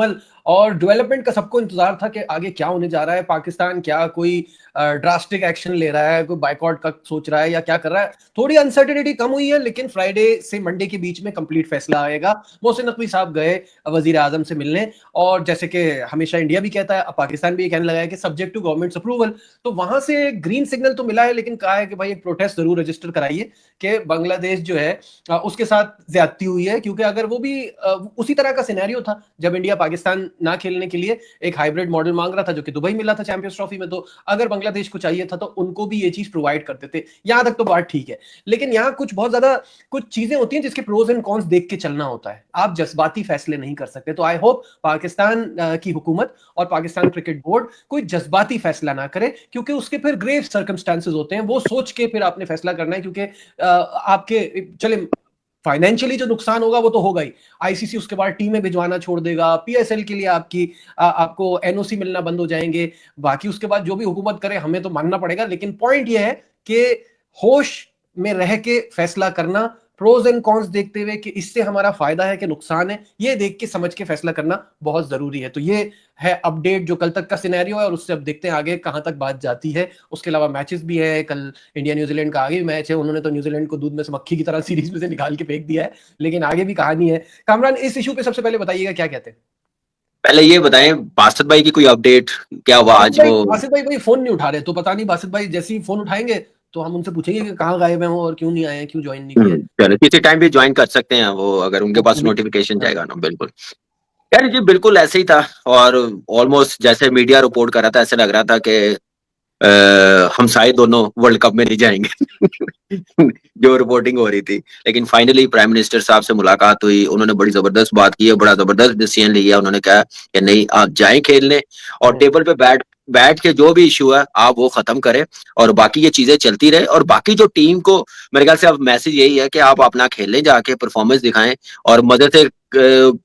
और डेवलपमेंट का सबको इंतजार था कि आगे क्या होने जा रहा है, पाकिस्तान क्या कोई ड्रास्टिक एक्शन ले रहा है, कोई बाइकआउट का सोच रहा है या क्या कर रहा है। थोड़ी अनसर्टेनिटी कम हुई है, लेकिन फ्राइडे से मंडे के बीच में कंप्लीट फैसला आएगा। मोहसिन नकवी साहब गए वजीर आजम से मिलने, और जैसे कि हमेशा इंडिया भी कहता है, अब पाकिस्तान भी ये कहने लगा है कि सब्जेक्ट टू गवर्नमेंट अप्रूवल। तो वहां से ग्रीन सिग्नल तो मिला है, लेकिन कहा है कि भाई एक प्रोटेस्ट जरूर रजिस्टर कराइए कि बांग्लादेश जो है उसके साथ ज्यादती हुई है। क्योंकि अगर वो भी उसी तरह का सिनेरियो था जब इंडिया पाकिस्तान ना खेलने के लिए एक हाइब्रिड मॉडल मांग रहा था, जो कि दुबई मिला था चैंपियंस ट्रॉफी में, तो अगर बांग्लादेश को चाहिए था तो उनको भी ये चीज प्रोवाइड करते थे। यहां तक तो बात ठीक है, लेकिन यहाँ कुछ बहुत ज्यादा कुछ चीजें होती हैं जिसके प्रोज एंड कॉन्स देख के चलना होता है। आप जज्बाती फैसले नहीं कर सकते। तो आई होप पाकिस्तान की हुकूमत और पाकिस्तान क्रिकेट बोर्ड कोई जज्बाती फैसला ना करे, क्योंकि उसके फिर ग्रेव सर्कमस्टांसेस होते हैं। वो सोच के फिर आपने फैसला करना है, क्योंकि आपके चले फाइनेंशियली जो नुकसान होगा वो तो होगा ही। आईसीसी उसके बाद टीमें भिजवाना छोड़ देगा, पीएसएल के लिए आपको एनओसी मिलना बंद हो जाएंगे। बाकी उसके बाद जो भी हुकूमत करे हमें तो मानना पड़ेगा, लेकिन पॉइंट ये है कि होश में रह के फैसला करना, प्रोज एंड कॉन्स देखते हुए कि इससे हमारा फायदा है कि नुकसान है, ये देख के समझ के फैसला करना बहुत जरूरी है। तो ये है अपडेट जो कल तक का सिनेरियो है, और उससे अब देखते हैं आगे कहां तक बात जाती है। उसके अलावा मैचेस भी है, कल इंडिया न्यूजीलैंड का आगे भी मैच है। उन्होंने तो न्यूजीलैंड को दूध में से मक्खी की तरह सीरीज में से निकाल के फेंक दिया है, लेकिन आगे भी कहानी है। कामरान, इस इशू पे सबसे पहले बताइएगा क्या कहते हैं। पहले ये बताएं, बासत भाई की कोई अपडेट क्या हुआ आज वो? बासित भाई फोन नहीं उठा रहे, तो पता नहीं बासित भाई जैसे ही फोन उठाएंगे तो हम उनसे पूछेंगे कि कहाँ गायब है वो और क्यों नहीं आए, क्यों ज्वाइन नहीं किया। चलो किसी टाइम भी ज्वाइन कर सकते हैं वो, अगर उनके पास नोटिफिकेशन जाएगा ना। बिल्कुल यार, जी बिल्कुल ऐसे ही था। और ऑलमोस्ट जैसे मीडिया रिपोर्ट कर रहा था, ऐसे लग रहा था कि हम शायद दोनों वर्ल्ड कप में नहीं जाएंगे जो रिपोर्टिंग हो रही थी। लेकिन फाइनली प्राइम मिनिस्टर साहब से मुलाकात हुई, उन्होंने बड़ी जबरदस्त बात की है, बड़ा जबरदस्त डिसीजन लिया। उन्होंने कहा कि नहीं, आप जाएं खेलने, और टेबल पे बैठ बैठ के जो भी इशू है आप वो खत्म करें, और बाकी ये चीजें चलती रहे। और बाकी जो टीम को, मेरे ख्याल से अब मैसेज यही है कि आप अपना खेलें, जाके परफॉर्मेंस दिखाएं और मजे से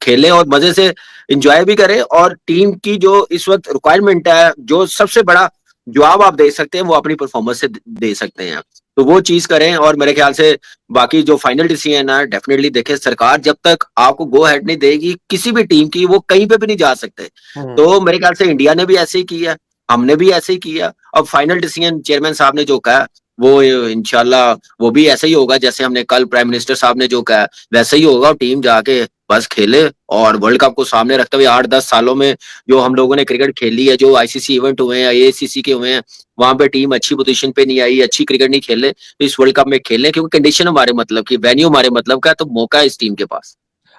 खेलें और मजे से इंजॉय भी करें। और टीम की जो इस वक्त रिक्वायरमेंट है, जो सबसे बड़ा जवाब आप दे सकते हैं, वो अपनी परफॉर्मेंस से दे सकते हैं। तो वो चीज करें। और मेरे ख्याल से बाकी जो फाइनल डिसीजन है, डेफिनेटली देखें, सरकार जब तक आपको गो हेड नहीं देगी किसी भी टीम की, वो कहीं पे भी नहीं जा सकते। तो मेरे ख्याल से इंडिया ने भी ऐसे ही किया, हमने भी ऐसे ही किया। अब फाइनल डिसीजन चेयरमैन साहब ने जो कहा, वो इंशाल्लाह वो भी ऐसे ही होगा। जैसे हमने कल प्राइम मिनिस्टर साहब ने जो कहा वैसे ही होगा। टीम जाके बस खेले, और वर्ल्ड कप को सामने रखते हुए 8-10 सालों में जो हम लोगों ने क्रिकेट खेली है, जो आईसीसी इवेंट हुए हैं, एआईसीसी के हुए हैं, वहां पे टीम अच्छी पोजीशन पे नहीं आई, अच्छी क्रिकेट नहीं खेले, तो इस वर्ल्ड कप में खेले, क्योंकि कंडीशन हमारे मतलब की, वेन्यू हमारे मतलब का है, तो मौका है इस टीम के पास।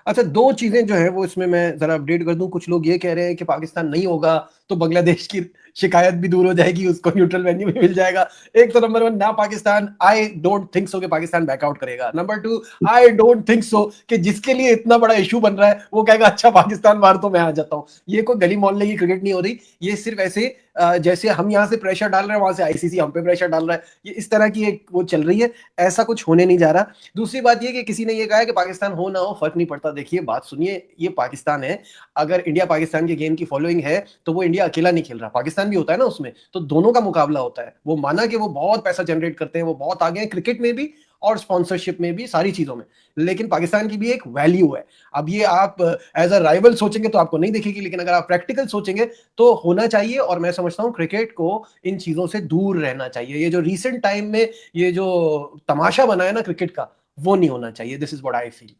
अच्छा, दो चीजें जो है वो इसमें मैं जरा अपडेट कर दूं। कुछ लोग ये कह रहे हैं कि पाकिस्तान नहीं होगा तो बांग्लादेश की शिकायत भी दूर हो जाएगी, उसको न्यूट्रल वेन्यू में मिल जाएगा। एक तो नंबर 1 ना Pakistan, I don't think so कि पाकिस्तान बैकआउट करेगा। Number 2, I don't think so कि जिसके लिए इतना बड़ा इशू बन रहा है वो कहेगा अच्छा पाकिस्तान मार तो मैं आ जाता हूं। ये कोई गली मोहल्ले की क्रिकेट नहीं हो रही। ये सिर्फ ऐसे जैसे हम यहाँ से प्रेशर डाल रहे हैं, वहां से आईसीसी हम पे प्रेशर डाल रहा है, ये इस तरह की एक वो चल रही है। ऐसा कुछ होने नहीं जा रहा। दूसरी बात ये कि किसी ने ये कहा है कि पाकिस्तान हो ना हो फर्क नहीं पड़ता। देखिए बात सुनिए, ये पाकिस्तान है। अगर इंडिया पाकिस्तान के गेम की फॉलोइंग है तो वो इंडिया अकेला नहीं खेल रहा, पाकिस्तान भी होता है ना उसमें, तो दोनों का मुकाबला होता है। वो माना कि वो बहुत पैसा जनरेट करते हैं, वो बहुत आगे हैं क्रिकेट में भी और स्पॉन्सरशिप में भी, सारी चीजों में, लेकिन पाकिस्तान की भी एक वैल्यू है। अब ये आप एज अ राइवल सोचेंगे तो आपको नहीं दिखेगी, लेकिन अगर आप प्रैक्टिकल सोचेंगे तो होना चाहिए। और मैं समझता हूं क्रिकेट को इन चीजों से दूर रहना चाहिए। ये जो रिसेंट टाइम में ये जो तमाशा बना है ना क्रिकेट का, वो नहीं होना चाहिए। This is what I feel.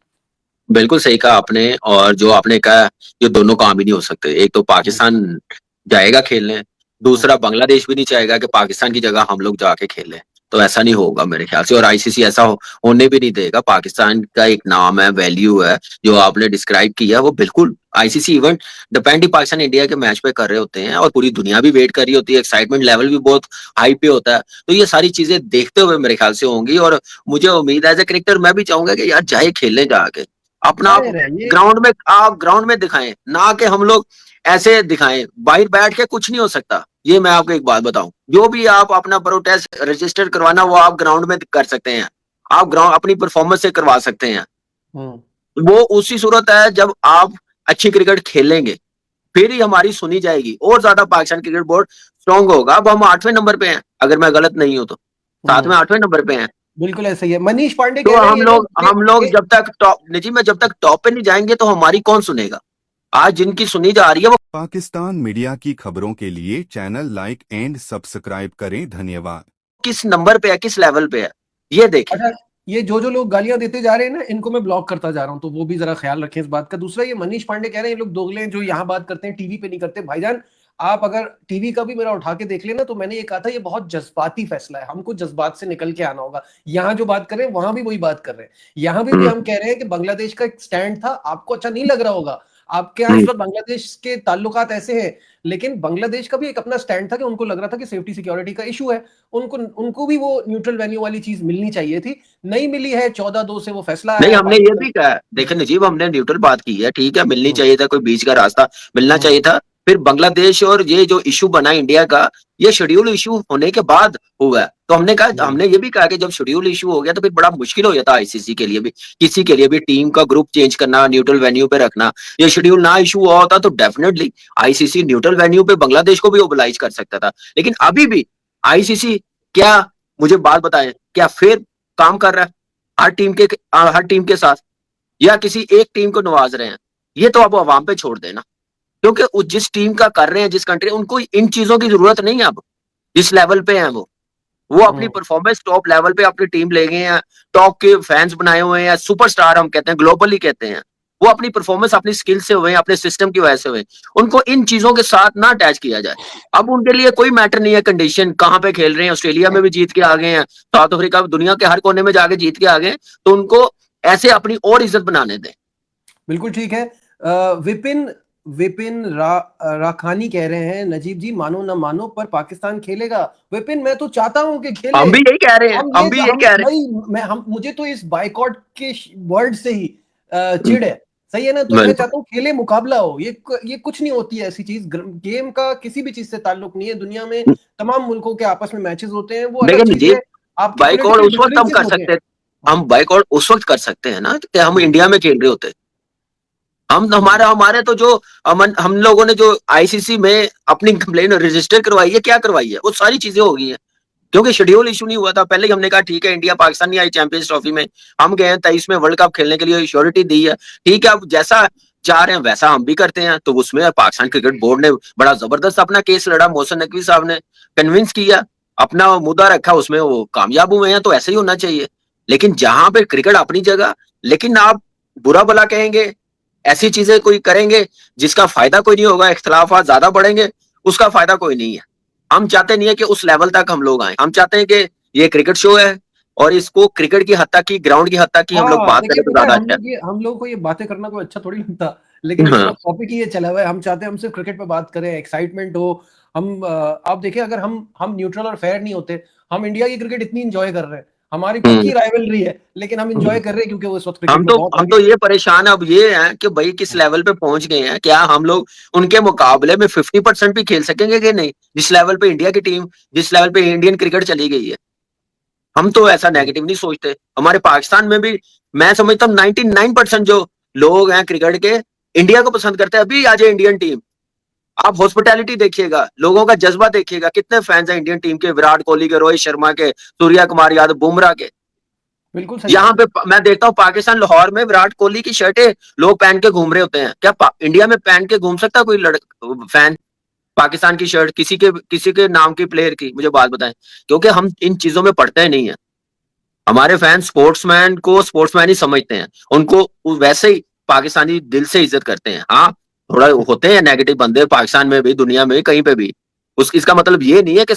बिल्कुल सही कहा आपने। और जो आपने कहा, ये दोनों काम ही नहीं हो सकते। एक तो पाकिस्तान जाएगा खेलने, दूसरा बांग्लादेश भी नहीं चाहेगा कि पाकिस्तान की जगह हम लोग जाके खेलें। तो ऐसा नहीं होगा मेरे ख्याल से, और आईसीसी ऐसा होने भी नहीं देगा। पाकिस्तान का एक नाम है, वैल्यू है, जो आपने डिस्क्राइब किया, वो बिल्कुल आईसीसी इवेंट डिपेंड ही पाकिस्तान इंडिया के मैच पे कर रहे होते हैं, और पूरी दुनिया भी वेट कर रही होती है, एक्साइटमेंट लेवल भी बहुत हाई पे होता है। तो ये सारी चीजें देखते हुए मेरे ख्याल से होंगी। और मुझे उम्मीद है, एज ए क्रिकेटर मैं भी चाहूंगा कि यार जाए खेलने, जाके अपना आप ग्राउंड में दिखाएं, ना कि हम लोग ऐसे दिखाएं। बाहर बैठ के कुछ नहीं हो सकता। ये मैं आपको एक बात बताऊं, जो भी आप अपना प्रोटेस्ट रजिस्टर करवाना, वो आप ग्राउंड में कर सकते हैं। आप ग्राउंड अपनी परफॉर्मेंस से करवा सकते हैं। वो उसी सूरत है जब आप अच्छी क्रिकेट खेलेंगे, फिर ही हमारी सुनी जाएगी, और ज्यादा पाकिस्तान क्रिकेट बोर्ड स्ट्रॉन्ग होगा। अब हम 8वें नंबर पे हैं, अगर मैं गलत नहीं हूं तो 7वें 8वें नंबर पे हैं। बिल्कुल ऐसा ही है। मनीष पांडे तो कह रहे हैं हम लोग जब तक टॉप, नहीं जी, मैं जब तक टॉप पे नहीं जाएंगे तो हमारी कौन सुनेगा? आज जिनकी सुनी जा रही है वो पाकिस्तान मीडिया की खबरों के लिए चैनल लाइक एंड सब्सक्राइब करें। धन्यवाद। किस नंबर पे है, किस लेवल पे है, ये देखें। अच्छा, ये जो लोग गालियां देते जा रहे हैं ना, इनको मैं ब्लॉक करता जा रहा हूं, तो वो भी जरा ख्याल रखें इस बात का। दूसरा, ये मनीष पांडे कह रहे हैं ये लोग दोगले हैं जो यहाँ बात करते हैं टीवी पे नहीं करते। भाईजान, आप अगर टीवी का भी मेरा उठा के देख लेना, तो मैंने ये कहा था ये बहुत जज्बाती फैसला है, हमको जज्बात से निकल के आना होगा। यहाँ जो बात कर रहे हैं वहां भी वही बात कर रहे हैं। यहाँ भी हम कह रहे हैं कि बांग्लादेश का एक स्टैंड था, आपको अच्छा नहीं लग रहा होगा, आपके यहाँ इस वक्त बांग्लादेश के ताल्लुकात ऐसे हैं, लेकिन बांग्लादेश का भी एक अपना स्टैंड था कि उनको लग रहा था कि सेफ्टी सिक्योरिटी का इशू है, उनको भी वो न्यूट्रल वेन्यू वाली चीज मिलनी चाहिए थी, नहीं मिली है। 14-2 से वो फैसला नहीं, आया हमने ये भी कहा, देखिए नजीब, हमने न्यूट्रल बात की है, ठीक है, मिलनी चाहिए था, कोई बीच का रास्ता मिलना चाहिए था। फिर बांग्लादेश और ये जो इशू बना इंडिया का, ये शेड्यूल इशू होने के बाद हुआ है। तो हमने ये भी कहा कि जब शेड्यूल इशू हो गया तो फिर बड़ा मुश्किल हो जाता आईसीसी के लिए भी, किसी के लिए भी, टीम का ग्रुप चेंज करना, न्यूट्रल वेन्यू पे रखना। ये शेड्यूल ना इशू हुआ होता तो डेफिनेटली आईसीसी न्यूट्रल वेन्यू पे बांग्लादेश को भी ओबलाइज कर सकता था। लेकिन अभी भी आईसीसी क्या, मुझे बात बताएं, क्या फिर काम कर रहा है हर टीम के साथ, या किसी एक टीम को नवाज रहे हैं? ये तो अब आवाम पे छोड़ देना, क्योंकि जिस टीम का कर रहे हैं, जिस कंट्री, उनको इन चीजों की जरूरत नहीं है। अब जिस लेवल पे हैं वो अपनी परफॉर्मेंस टॉप लेवल पे अपनी टीम ले गए हैं, टॉप के फैंस बनाए हुए हैं, सुपरस्टार हम कहते हैं, ग्लोबली कहते हैं। वो अपनी परफॉर्मेंस अपनी स्किल से हुए, अपने सिस्टम की वजह से हुए। उनको इन चीजों के साथ ना अटैच किया जाए। अब उनके लिए कोई मैटर नहीं है कंडीशन कहां पे खेल रहे हैं, ऑस्ट्रेलिया में भी जीत के आ गए हैं, साउथ अफ्रीका, दुनिया के हर कोने में जाके जीत के आ गए, तो उनको ऐसे अपनी और इज्जत बनाने दें। बिल्कुल ठीक है। विपिन विपिन राखानी कह रहे हैं, नजीब जी मानो ना मानो पर पाकिस्तान खेलेगा। विपिन, मैं तो चाहता हूं कि खेले, हम भी यही कह रहे हैं, हम भी यही कह रहे हैं। मुझे तो इस बाइकॉट के वर्ड से ही चिढ़ है, सही है ना? तो मैं चाहता हूँ खेले, मुकाबला हो। ये कुछ नहीं होती है ऐसी चीज, गेम का किसी भी चीज से ताल्लुक नहीं है। दुनिया में तमाम मुल्कों के आपस में मैचेस होते हैं, वो अलग चीज है। आपके बाइकआउट उस वक्त हम कर होते सकते हैं, हम बाइकआउट उस वक्त कर सकते हैं ना कि हम इंडिया में खेल रहे होते। हमारे तो जो हम लोगों ने जो आईसीसी में अपनी कंप्लेन रजिस्टर करवाई है, क्या करवाई है, वो सारी चीजें हो गई हैं, क्योंकि शेड्यूल इशू नहीं हुआ था। पहले ही हमने कहा ठीक है, इंडिया पाकिस्तान नहीं आई चैंपियंस ट्रॉफी में, हम गए हैं 23 में वर्ल्ड कप खेलने के लिए, श्योरिटी दी है, ठीक है। अब जैसा चाह रहे हैं वैसा हम भी करते हैं। तो उसमें पाकिस्तान क्रिकेट बोर्ड ने बड़ा जबरदस्त अपना केस लड़ा, मोहसिन नकवी साहब ने कन्विंस किया, अपना मुद्दा रखा, उसमें वो कामयाब हुए हैं, तो ऐसे ही होना चाहिए। लेकिन जहां पे क्रिकेट अपनी जगह, लेकिन आप बुरा भला कहेंगे, ऐसी चीजें कोई करेंगे जिसका फायदा कोई नहीं होगा, इख्तलाफात ज्यादा बढ़ेंगे, उसका फायदा कोई नहीं है। हम चाहते नहीं है कि उस लेवल तक हम लोग आए। हम चाहते हैं कि ये क्रिकेट शो है और इसको क्रिकेट की हद तक की, ग्राउंड की हद तक की हम लोग बात करें तो ज्यादा अच्छा है। हम लोग को ये बातें करना कोई अच्छा थोड़ी लगता, लेकिन इस वक्त टॉपिक ही ये चला हुआ है। हम चाहते हैं हम सिर्फ क्रिकेट पे बात करें, एक्साइटमेंट हो। आप देखिए, अगर हम न्यूट्रल और फेयर नहीं होते, हम इंडिया की क्रिकेट इतनी एंजॉय कर रहे हैं, हमारी खुद की राइवलरी है, लेकिन हम एंजॉय कर रहे हैं क्योंकि वो इस वक्त क्रिकेट में बहुत हम तो ये परेशान अब ये हैं कि भाई किस लेवल पे पहुंच गए हैं, क्या हम लोग उनके मुकाबले में 50% भी खेल सकेंगे कि नहीं, जिस लेवल पे इंडिया की टीम, जिस लेवल पे इंडियन क्रिकेट चली गई है। हम तो ऐसा नेगेटिव नहीं सोचते। हमारे पाकिस्तान में भी मैं समझता हूँ 99% जो लोग हैं क्रिकेट के, इंडिया को पसंद करते हैं। अभी आ जाए इंडियन टीम, आप हॉस्पिटैलिटी देखिएगा, लोगों का जज्बा देखिएगा, कितने फैंस हैं इंडियन टीम के, विराट कोहली के, रोहित शर्मा के, सूर्या कुमार यादव, बुमराह के। बिल्कुल सही। यहाँ पे मैं देखता हूँ पाकिस्तान, लाहौर में विराट कोहली की शर्टें लोग पहन के घूम रहे होते हैं। क्या इंडिया में पहन के घूम सकता कोई फैन पाकिस्तान की शर्ट, किसी के नाम की प्लेयर की? मुझे बात बताएं, क्योंकि हम इन चीजों में पढ़ते नहीं है। हमारे फैन स्पोर्ट्समैन को स्पोर्ट्समैन ही समझते हैं, उनको वैसे ही पाकिस्तानी दिल से इज्जत करते हैं। हाँ, थोड़ा होते हैं नेगेटिव बंदे पाकिस्तान में भी, दुनिया में कहीं पे भी। इसका मतलब ये नहीं है कि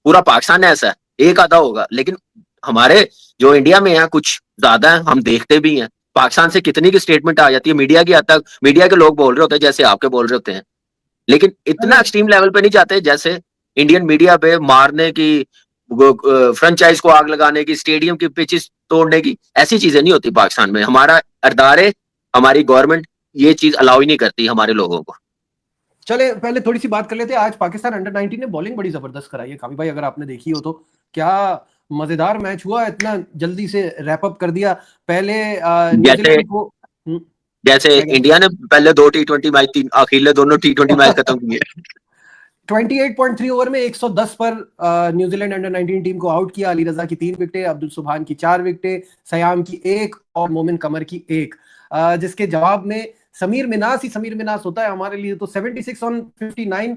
पूरा पाकिस्तान ऐसा है, एक आधा होगा। लेकिन हमारे जो इंडिया में है कुछ ज्यादा है, हम देखते भी हैं। पाकिस्तान से कितनी की स्टेटमेंट आ जाती है मीडिया की हद तक, मीडिया के लोग बोल रहे होते हैं जैसे आपके बोल रहे होते हैं, लेकिन इतना एक्सट्रीम लेवल पे नहीं जाते जैसे इंडियन मीडिया पे मारने की, फ्रेंचाइज को आग लगाने की, स्टेडियम की पिचेस तोड़ने की, ऐसी चीजें नहीं होती पाकिस्तान में। हमारा अदारे, हमारी गवर्नमेंट ये चीज अलाउ ही नहीं करती हमारे लोगों को। चले पहले थोड़ी सी बात कर लेते हैं। आज पाकिस्तान अंडर 19 ने बॉलिंग बड़ी जबरदस्त कराई है कामी भाई, अगर आपने देखी हो तो। क्या मजेदार मैच हुआ, इतना जल्दी से रैप अप कर दिया। पहले न्यूजीलैंड को जैसे इंडिया ने पहले 2 T20 मैच, अखिले दोनों T20 मैच खत्म किए। 28.3 ओवर में 110 पर न्यूजीलैंड अंडर 19 टीम को आउट किया। अली रजा की 3 विकेटें, अब्दुल सुभान की 4 विकेटें, सयाम की 1 और मोमिन कमर की 1, जिसके जवाब में समीर मिनास होता है हमारे लिए तो 76 ऑन 59,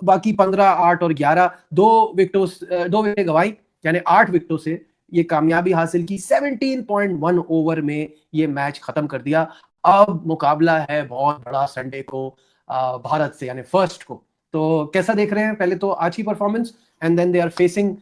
बाकी 15, 8 और 11, 2 विकेटें गंवाई, यानी 8 विकेटों से ये कामयाबी हासिल की। 17.1 ओवर में ये मैच खत्म कर दिया। अब मुकाबला है बहुत बड़ा संडे को भारत से, यानी फर्स्ट को। तो कैसा देख रहे हैं? पहले तो आज की performance, and then they are facing